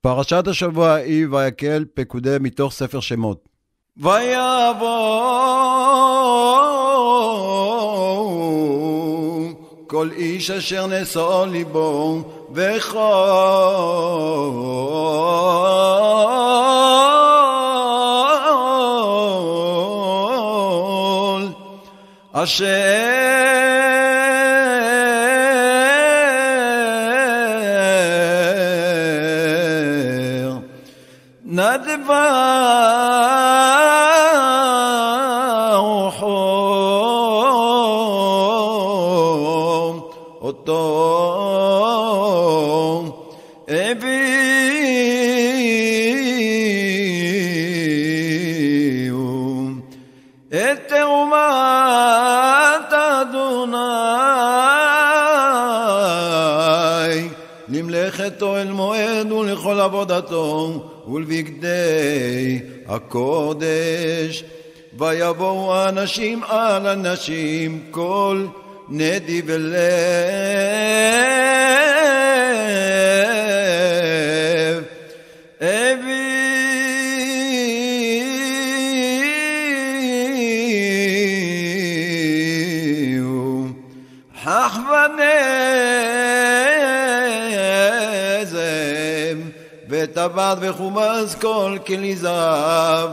פרשת השבוע היא ויקל פקודי מתוך ספר שמות. ויבוא כל איש אשר נשא ליבו וכל אשר נדבה רוחו אותו הביאו את תרומת אדוני למלאכת אוהל מועד ולכל עבודתו ולבגדי הקודש. ויבואו האנשים על אנשים כל נדיב לב הביאו חכווני זם וטבעת וחומס כל כלי זהב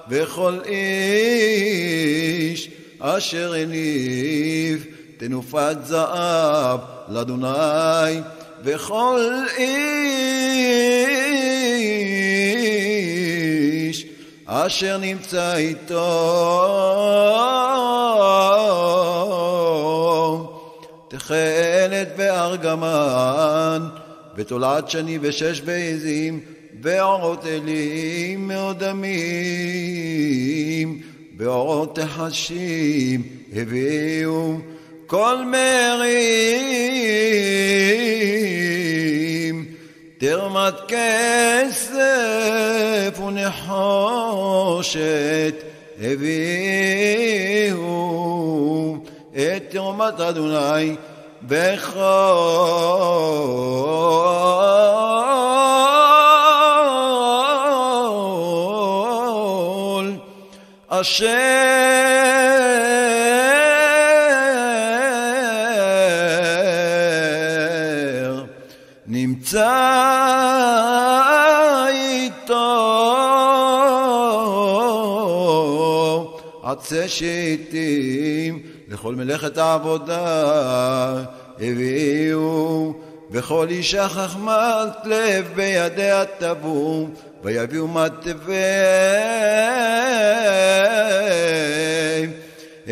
וכל איש אשר הניף תנופת זהב לאדוני וכל איש אשר נמצא איתו תכלת וארגמן ותולעת שני ושש בעזים ואורות אלים מאודמים ואורות תחשים הביאו כל מרים תרמת כסף ונחושת הביאו את תרומת אדוני בכל אשר נמצא איתו עצי שיטים לכל מלאכת העבודה הביאו וכל אישה חכמת לב בידיה טבעו ויביאו מטבי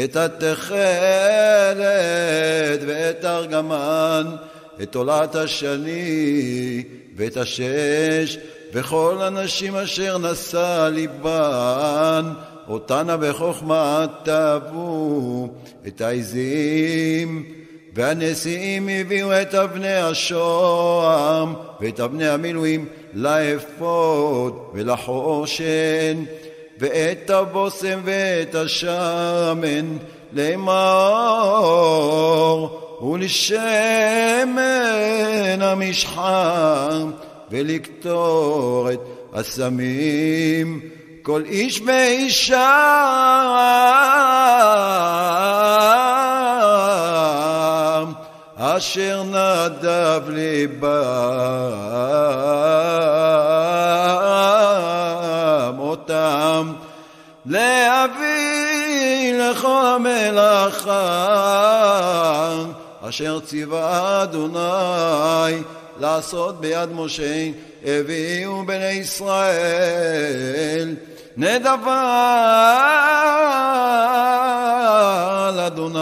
את התכלת ואת ארגמן את תולעת השני ואת השש וכל אנשים אשר נשא ליבן אותנה בחוכמה טבעו את העזים והנשיאים הביאו את אבני השוהם ואת אבני המילואים לאפוד ולחושן ואת הבוסם ואת השמן לאמור ולשמן המשחה ולקטור את הסמים כל איש ואישה אשר נדב ליבם אותם להביא לכל המלאכה אשר ציווה אדוני לעשות ביד משה הביאו בני ישראל נדבה לאדוני